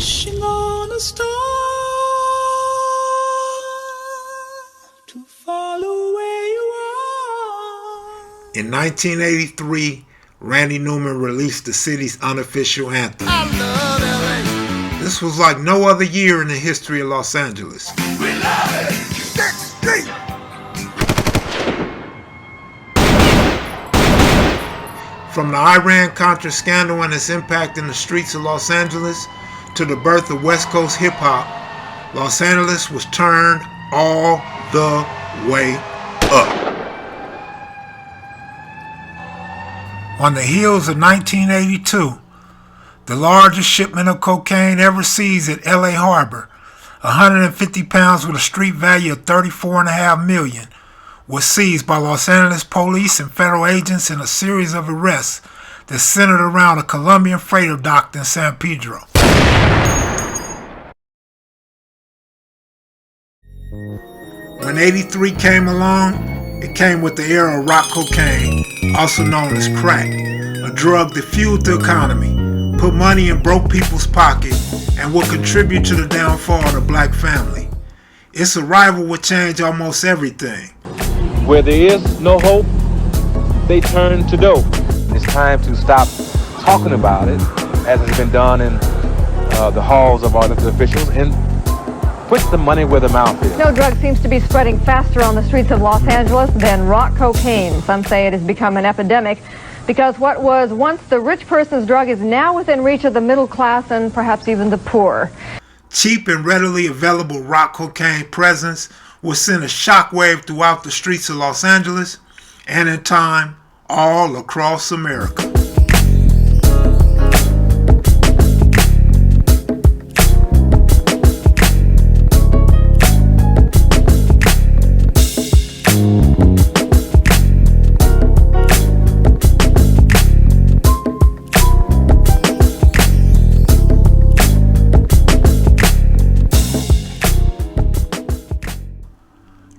wishing on a star to follow where you are. In 1983, Randy Newman released the city's unofficial anthem. I love LA. This was like no other year in the history of Los Angeles. We love it. From the Iran-Contra scandal and its impact in the streets of Los Angeles to the birth of West Coast hip-hop, Los Angeles was turned all the way up. On the heels of 1982, the largest shipment of cocaine ever seized at LA Harbor, 150 pounds with a street value of $34.5 million, was seized by Los Angeles police and federal agents in a series of arrests that centered around a Colombian freighter docked in San Pedro. When 83 came along, it came with the era of rock cocaine, also known as crack, a drug that fueled the economy, put money in broke people's pockets, and would contribute to the downfall of the black family. Its arrival would change almost everything. Where there is no hope, they turn to dope. It's time to stop talking about it, as has been done in the halls of our elected officials, and put the money where the mouth is. No drug seems to be spreading faster on the streets of Los Angeles than rock cocaine. Some say it has become an epidemic because what was once the rich person's drug is now within reach of the middle class and perhaps even the poor. Cheap and readily available rock cocaine presence will send a shockwave throughout the streets of Los Angeles and, in time, all across America.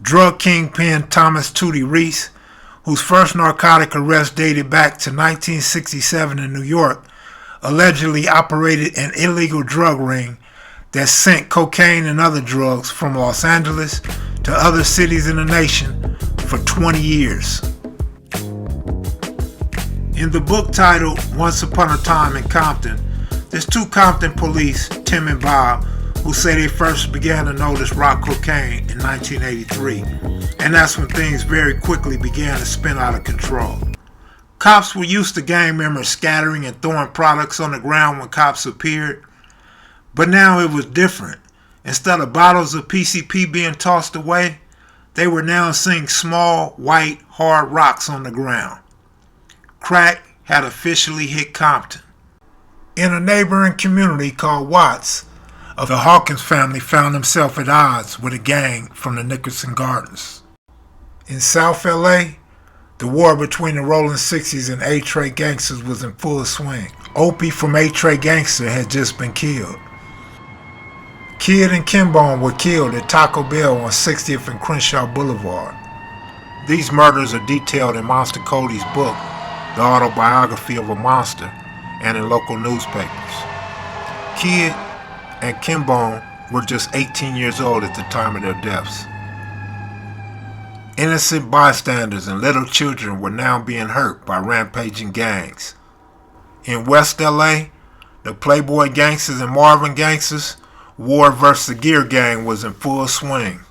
Drug kingpin Thomas Tootie Reese, whose first narcotic arrest dated back to 1967 in New York, allegedly operated an illegal drug ring that sent cocaine and other drugs from Los Angeles to other cities in the nation for 20 years. In the book titled Once Upon a Time in Compton, there's two Compton police, Tim and Bob, who say they first began to notice rock cocaine in 1983, and that's when things very quickly began to spin out of control. Cops were used to gang members scattering and throwing products on the ground when cops appeared, but now it was different. Instead of bottles of PCP being tossed away, they were now seeing small, white, hard rocks on the ground. Crack had officially hit Compton. In a neighboring community called Watts, the Hawkins family found himself at odds with a gang from the Nickerson Gardens. In South LA, the war between the Rolling 60s and A-Tray gangsters was in full swing. Opie from A-Tray Gangster had just been killed. Kid and Kimbone were killed at Taco Bell on 60th and Crenshaw Boulevard. These murders are detailed in Monster Cody's book, The Autobiography of a Monster, and in local newspapers. Kid and Kimbone were just 18 years old at the time of their deaths. Innocent bystanders and little children were now being hurt by rampaging gangs. In West LA, the Playboy gangsters and Marvin gangsters, war versus the Gear Gang was in full swing.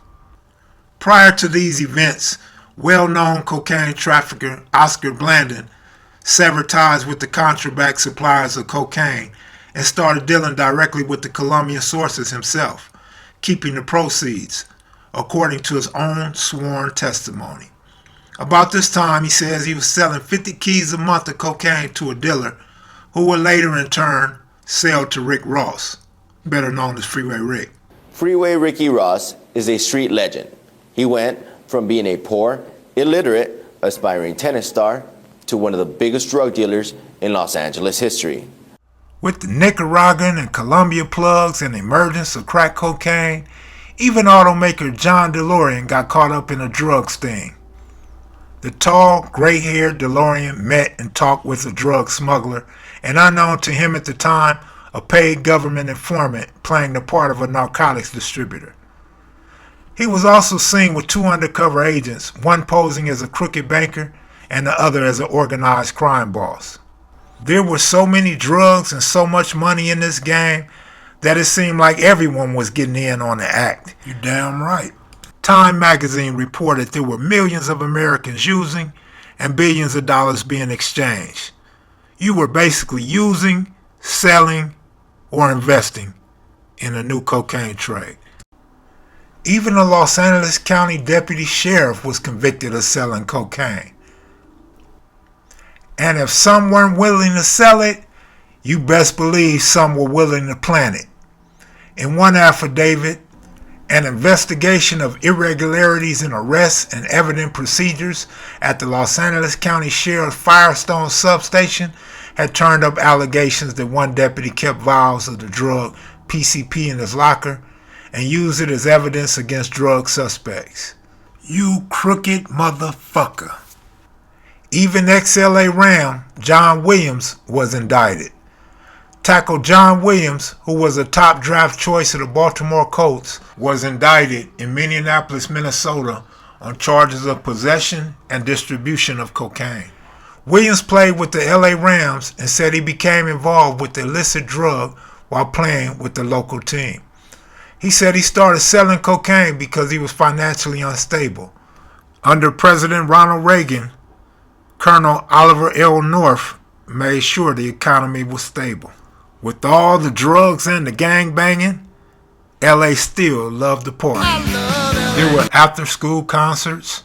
Prior to these events, well-known cocaine trafficker Oscar Blandon severed ties with the contraband suppliers of cocaine and started dealing directly with the Colombian sources himself, keeping the proceeds, according to his own sworn testimony. About this time, he says he was selling 50 keys a month of cocaine to a dealer who would later in turn sell to Rick Ross, better known as Freeway Rick. Freeway Ricky Ross is a street legend. He went from being a poor, illiterate, aspiring tennis star to one of the biggest drug dealers in Los Angeles history. With the Nicaraguan and Colombia plugs and the emergence of crack cocaine, even automaker John DeLorean got caught up in a drug sting. The tall, gray-haired DeLorean met and talked with a drug smuggler, and unknown to him at the time, a paid government informant playing the part of a narcotics distributor. He was also seen with two undercover agents, one posing as a crooked banker and the other as an organized crime boss. There were so many drugs and so much money in this game that it seemed like everyone was getting in on the act. You're damn right. Time magazine reported there were millions of Americans using and billions of dollars being exchanged. You were basically using, selling, or investing in a new cocaine trade. Even a Los Angeles County deputy sheriff was convicted of selling cocaine. And if some weren't willing to sell it, you best believe some were willing to plant it. In one affidavit, an investigation of irregularities in arrests and evident procedures at the Los Angeles County Sheriff's Firestone substation had turned up allegations that one deputy kept vials of the drug PCP in his locker and used it as evidence against drug suspects. You crooked motherfucker. Even ex-LA Ram John Williams was indicted. Tackle John Williams, who was a top draft choice of the Baltimore Colts, was indicted in Minneapolis, Minnesota on charges of possession and distribution of cocaine. Williams played with the LA Rams and said he became involved with the illicit drug while playing with the local team. He said he started selling cocaine because he was financially unstable. Under President Ronald Reagan, Colonel Oliver L. North made sure the economy was stable. With all the drugs and the gang banging, LA still loved the party. There were after-school concerts,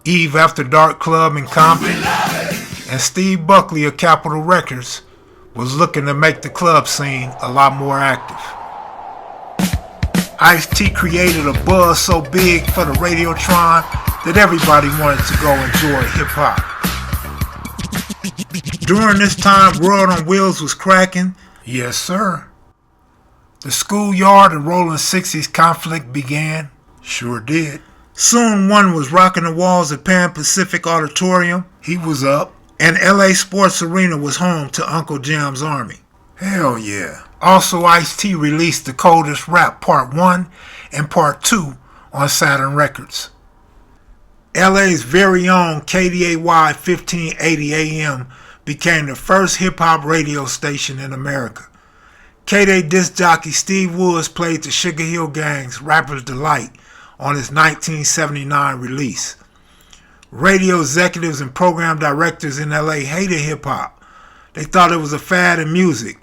Eve After Dark Club in Compton, and Steve Buckley of Capitol Records was looking to make the club scene a lot more active. Ice-T created a buzz so big for the Radiotron that everybody wanted to go enjoy hip-hop. During this time, World on Wheels was cracking. Yes, sir. The schoolyard and rolling 60s conflict began. Sure did. Soon one was rocking the walls at Pan Pacific Auditorium. He was up. And LA Sports Arena was home to Uncle Jam's Army. Hell yeah. Also, Ice-T released The Coldest Rap Part 1 and Part 2 on Saturn Records. LA's very own KDAY 1580 AM became the first hip-hop radio station in America. K-Day disc jockey Steve Woods played the Sugar Hill Gang's Rapper's Delight on his 1979 release. Radio executives and program directors in LA hated hip-hop. They thought it was a fad in music,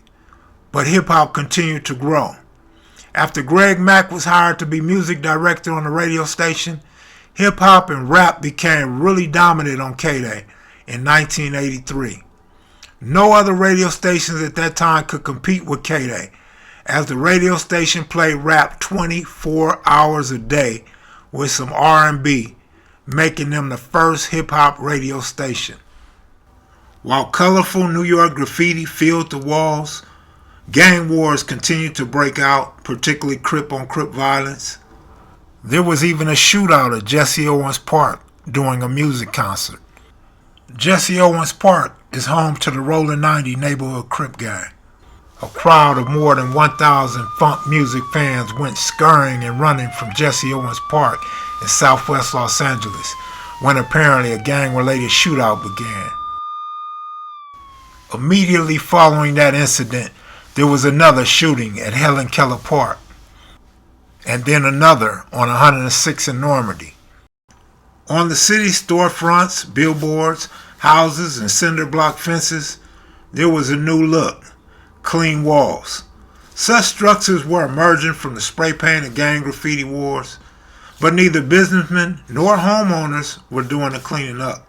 but hip-hop continued to grow. After Kev Mac was hired to be music director on the radio station, hip-hop and rap became really dominant on K-Day in 1983. No other radio stations at that time could compete with K-Day, as the radio station played rap 24 hours a day with some R&B, making them the first hip-hop radio station. While colorful New York graffiti filled the walls, gang wars continued to break out, particularly crip-on-crip violence. There was even a shootout at Jesse Owens Park during a music concert. Jesse Owens Park is home to the Rollin' 90 neighborhood Crip gang. A crowd of more than 1,000 funk music fans went scurrying and running from Jesse Owens Park in southwest Los Angeles when apparently a gang-related shootout began. Immediately following that incident, there was another shooting at Helen Keller Park, and then another on 106 in Normandy. On the city's storefronts, billboards, houses, and cinder block fences, there was a new look: clean walls. Such structures were emerging from the spray paint and gang graffiti wars, but neither businessmen nor homeowners were doing the cleaning up.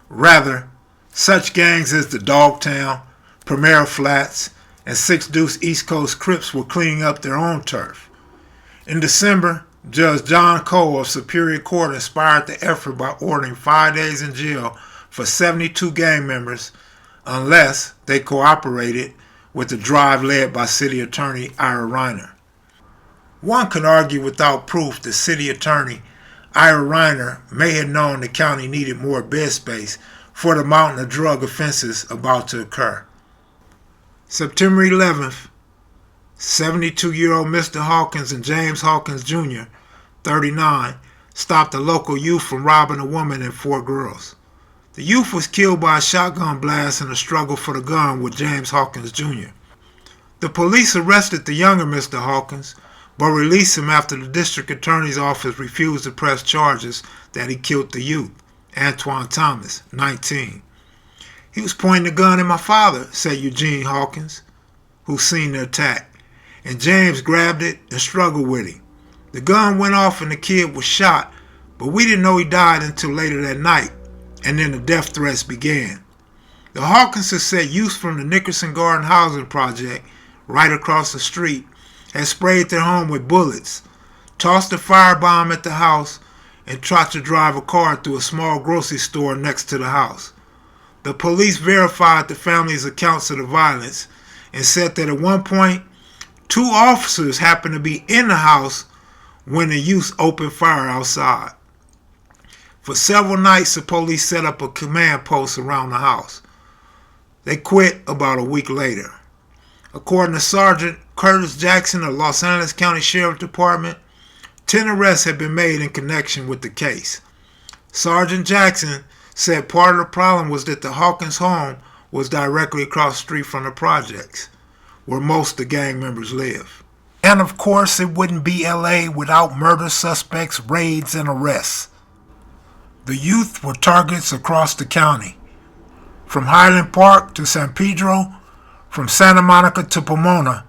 Rather, such gangs as the Dogtown, Primera Flats, and Six Deuce East Coast Crips were cleaning up their own turf. In December, Judge John Cole of Superior Court inspired the effort by ordering 5 days in jail for 72 gang members unless they cooperated with the drive led by City Attorney Ira Reiner. One can argue without proof that City Attorney Ira Reiner may have known the county needed more bed space for the mountain of drug offenses about to occur. September 11th, 72-year-old Mr. Hawkins and James Hawkins Jr., 39, stopped a local youth from robbing a woman and 4 girls. The youth was killed by a shotgun blast in a struggle for the gun with James Hawkins Jr. The police arrested the younger Mr. Hawkins, but released him after the district attorney's office refused to press charges that he killed the youth, Antoine Thomas, 19. "He was pointing the gun at my father," said Eugene Hawkins, who seen the attack, and James grabbed it and struggled with him. The gun went off and the kid was shot, but we didn't know he died until later that night, and then the death threats began. The Hawkinses said youth from the Nickerson Garden Housing Project, right across the street, had sprayed their home with bullets, tossed a firebomb at the house, and tried to drive a car through a small grocery store next to the house. The police verified the family's accounts of the violence and said that at one point, 2 officers happened to be in the house when the youth opened fire outside. For several nights, the police set up a command post around the house. They quit about a week later. According to Sergeant Curtis Jackson of Los Angeles County Sheriff Department, 10 arrests had been made in connection with the case. Sergeant Jackson said part of the problem was that the Hawkins home was directly across the street from the projects, where most of the gang members live. And of course, it wouldn't be LA without murder suspects, raids, and arrests. The youth were targets across the county. From Highland Park to San Pedro, from Santa Monica to Pomona,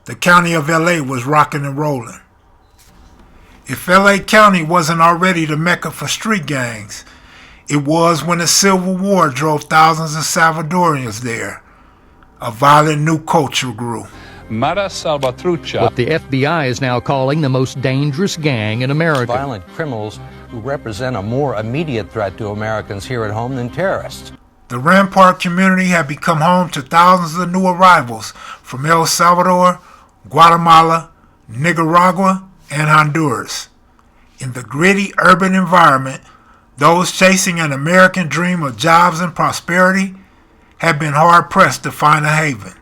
the county of LA was rocking and rolling. If LA County wasn't already the mecca for street gangs, it was when the Civil War drove thousands of Salvadorans there. A violent new culture grew. Mara Salvatrucha. What the FBI is now calling the most dangerous gang in America. Violent criminals who represent a more immediate threat to Americans here at home than terrorists. The Rampart community had become home to thousands of new arrivals from El Salvador, Guatemala, Nicaragua, and Honduras. In the gritty urban environment, those chasing an American dream of jobs and prosperity had been hard-pressed to find a haven.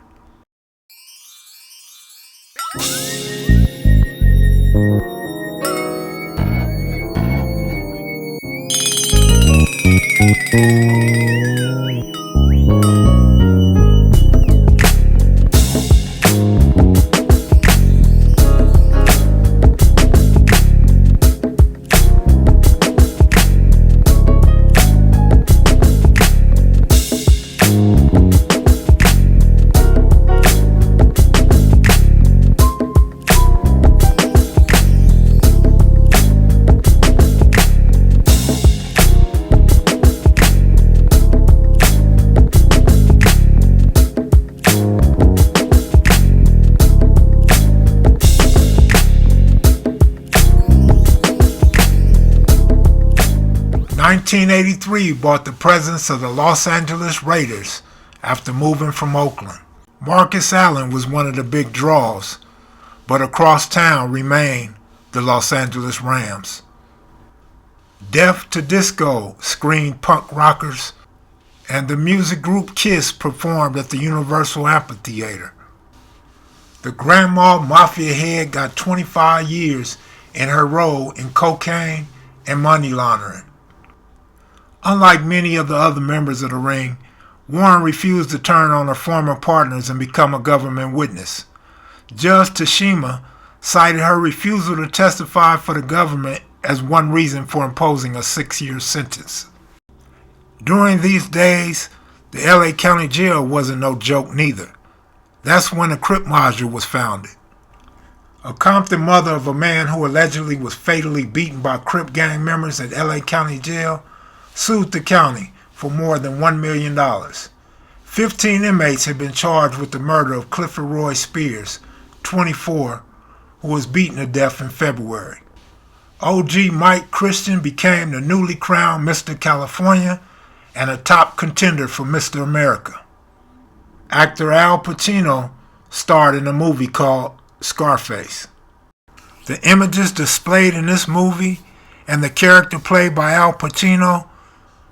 In 1983 brought the presence of the Los Angeles Raiders after moving from Oakland. Marcus Allen was one of the big draws, but across town remained the Los Angeles Rams. Deaf to Disco screamed punk rockers, and the music group Kiss performed at the Universal Amphitheater. The Grandma Mafia head got 25 years in her role in cocaine and money laundering. Unlike many of the other members of the ring, Warren refused to turn on her former partners and become a government witness. Judge Tashima cited her refusal to testify for the government as one reason for imposing a 6-year sentence. During these days, the LA County Jail wasn't no joke neither. That's when the Crip module was founded. A Compton mother of a man who allegedly was fatally beaten by Crip gang members at LA County Jail sued the county for more than $1 million. 15 inmates had been charged with the murder of Clifford Roy Spears, 24, who was beaten to death in February. OG Mike Christian became the newly crowned Mr. California and a top contender for Mr. America. Actor Al Pacino starred in a movie called Scarface. The images displayed in this movie and the character played by Al Pacino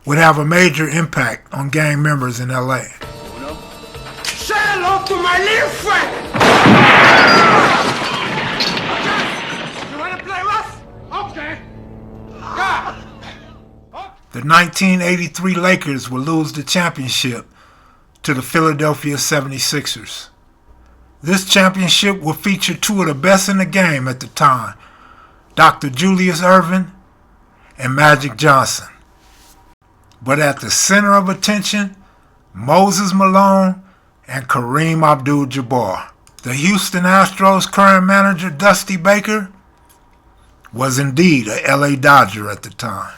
would have a major impact on gang members in LA. Shut hello to my little friend! You wanna play rough? Okay. Yeah. The 1983 Lakers would lose the championship to the Philadelphia 76ers. This championship would feature two of the best in the game at the time, Dr. Julius Erving and Magic Johnson. But at the center of attention, Moses Malone and Kareem Abdul-Jabbar. The Houston Astros' current manager, Dusty Baker, was indeed a LA Dodger at the time.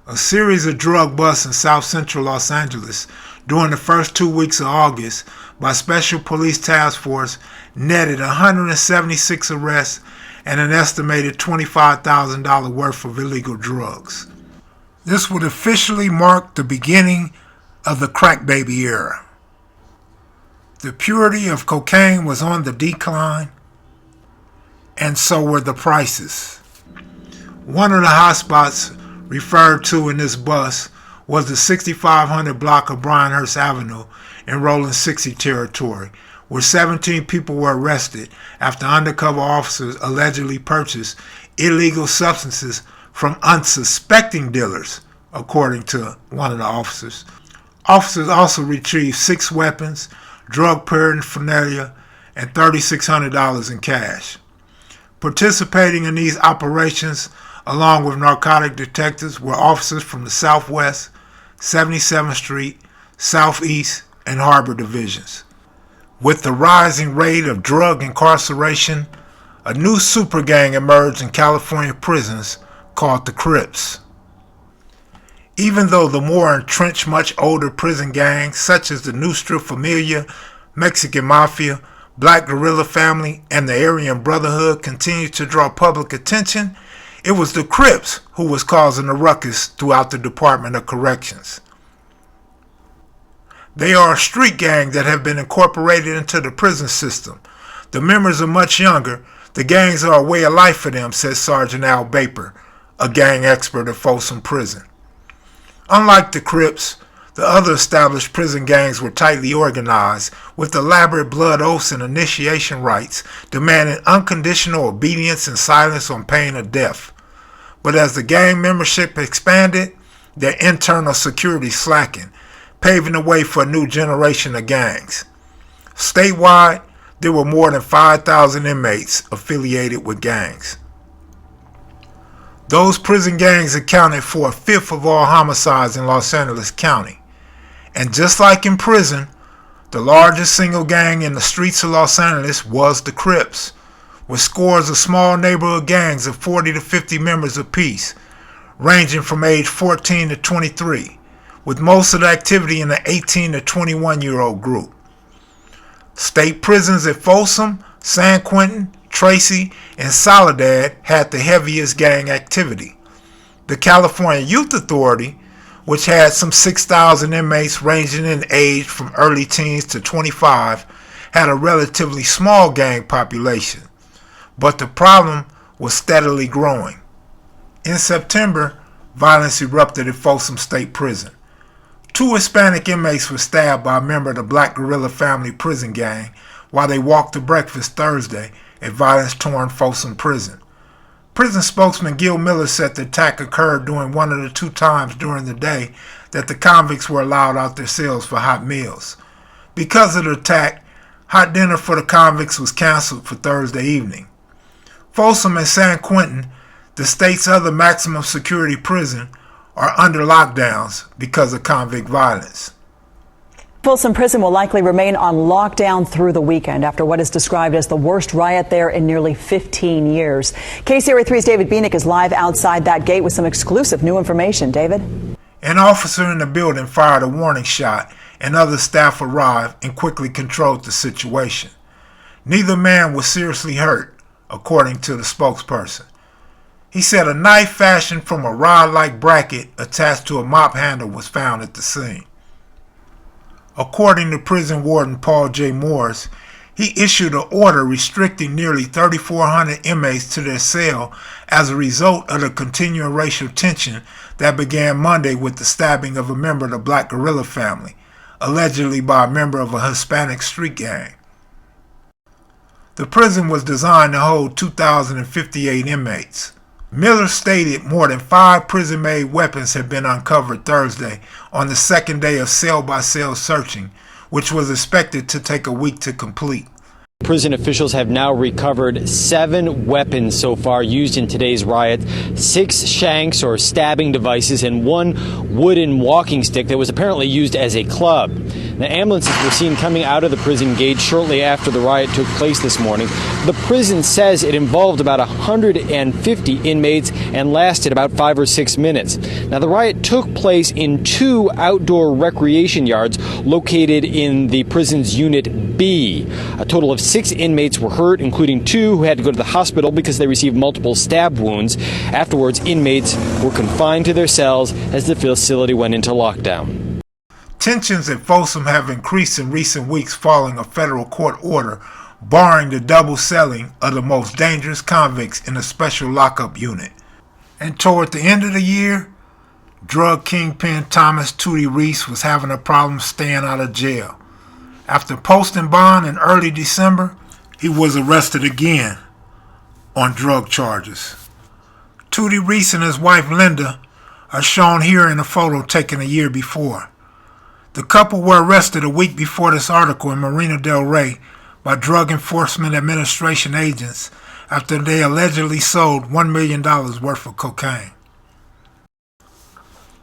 A series of drug busts in South Central Los Angeles during the first 2 weeks of August by Special Police Task Force netted 176 arrests and an estimated $25,000 worth of illegal drugs. This would officially mark the beginning of the crack baby era. The purity of cocaine was on the decline, and so were the prices. One of the hotspots referred to in this bus was the 6500 block of Bryanhurst Avenue in Roland 60 territory, where 17 people were arrested after undercover officers allegedly purchased illegal substances from unsuspecting dealers, according to one of the officers. Officers also retrieved 6 weapons, drug paraphernalia, and $3,600 in cash. Participating in these operations, along with narcotic detectives, were officers from the Southwest, 77th Street, Southeast, and Harbor divisions. With the rising rate of drug incarceration, a new super gang emerged in California prisons called the Crips. Even though the more entrenched, much older prison gangs such as the Nuestra Familia, Mexican Mafia, Black Guerrilla Family, and the Aryan Brotherhood continued to draw public attention, it was the Crips who was causing a ruckus throughout the Department of Corrections. They are a street gang that have been incorporated into the prison system. The members are much younger. The gangs are a way of life for them, says Sergeant Al Baper, a gang expert at Folsom Prison. Unlike the Crips, the other established prison gangs were tightly organized, with elaborate blood oaths and initiation rites demanding unconditional obedience and silence on pain of death. But as the gang membership expanded, their internal security slackened, paving the way for a new generation of gangs. Statewide, there were more than 5,000 inmates affiliated with gangs. Those prison gangs accounted for 1/5 of all homicides in Los Angeles County. And just like in prison, the largest single gang in the streets of Los Angeles was the Crips, with scores of small neighborhood gangs of 40 to 50 members apiece, ranging from age 14 to 23, with most of the activity in the 18 to 21-year-old group. State prisons at Folsom, San Quentin, Tracy, and Soledad had the heaviest gang activity. The California Youth Authority, which had some 6,000 inmates ranging in age from early teens to 25, had a relatively small gang population, but the problem was steadily growing. In September, violence erupted at Folsom State Prison. 2 Hispanic inmates were stabbed by a member of the Black Guerrilla Family prison gang while they walked to breakfast Thursday at violence-torn Folsom Prison. Prison spokesman Gil Miller said the attack occurred during one of the 2 times during the day that the convicts were allowed out their cells for hot meals. Because of the attack, hot dinner for the convicts was canceled for Thursday evening. Folsom and San Quentin, the state's other maximum security prison, are under lockdowns because of convict violence. Folsom Prison will likely remain on lockdown through the weekend after what is described as the worst riot there in nearly 15 years. KCRA 3's David Bienick is live outside that gate with some exclusive new information. David? An officer in the building fired a warning shot, and other staff arrived and quickly controlled the situation. Neither man was seriously hurt, according to the spokesperson. He said a knife fashioned from a rod-like bracket attached to a mop handle was found at the scene. According to prison warden Paul J. Morris, he issued an order restricting nearly 3,400 inmates to their cell as a result of the continuing racial tension that began Monday with the stabbing of a member of the Black Guerrilla Family, allegedly by a member of a Hispanic street gang. The prison was designed to hold 2,058 inmates. Miller stated more than 5 prison-made weapons had been uncovered Thursday on the second day of cell-by-cell searching, which was expected to take a week to complete. Prison officials have now recovered 7 weapons so far used in today's riot, 6 shanks or stabbing devices, and 1 wooden walking stick that was apparently used as a club. The ambulances were seen coming out of the prison gate shortly after the riot took place this morning. The prison says it involved about 150 inmates and lasted about 5 or 6 minutes. Now, the riot took place in 2 outdoor recreation yards located in the prison's Unit B. A total of 6 inmates were hurt, including 2 who had to go to the hospital because they received multiple stab wounds. Afterwards, inmates were confined to their cells as the facility went into lockdown. Tensions at Folsom have increased in recent weeks following a federal court order barring the double celling of the most dangerous convicts in a special lockup unit. And toward the end of the year, drug kingpin Thomas Tootie Reese was having a problem staying out of jail. After posting bond in early December, he was arrested again on drug charges. Tootie Reese and his wife Linda are shown here in a photo taken a year before. The couple were arrested a week before this article in Marina Del Rey by Drug Enforcement Administration agents after they allegedly sold $1 million worth of cocaine.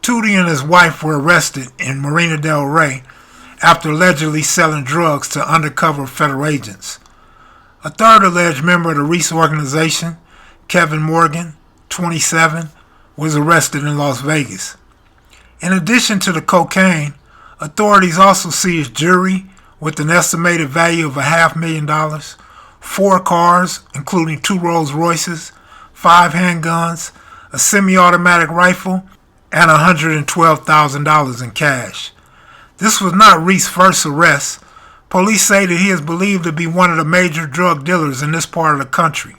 Tootie and his wife were arrested in Marina Del Rey after allegedly selling drugs to undercover federal agents. A third alleged member of the Reese organization, Kevin Morgan, 27, was arrested in Las Vegas. In addition to the cocaine, authorities also seized jewelry with an estimated value of $500,000, 4 cars, including 2 Rolls Royces, 5 handguns, a semi-automatic rifle, and $112,000 in cash. This was not Reese's first arrest. Police say that he is believed to be one of the major drug dealers in this part of the country.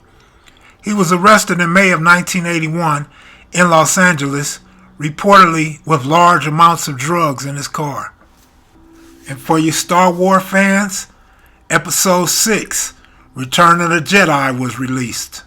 He was arrested in May of 1981 in Los Angeles, reportedly with large amounts of drugs in his car. And for you Star Wars fans, Episode 6, Return of the Jedi was released.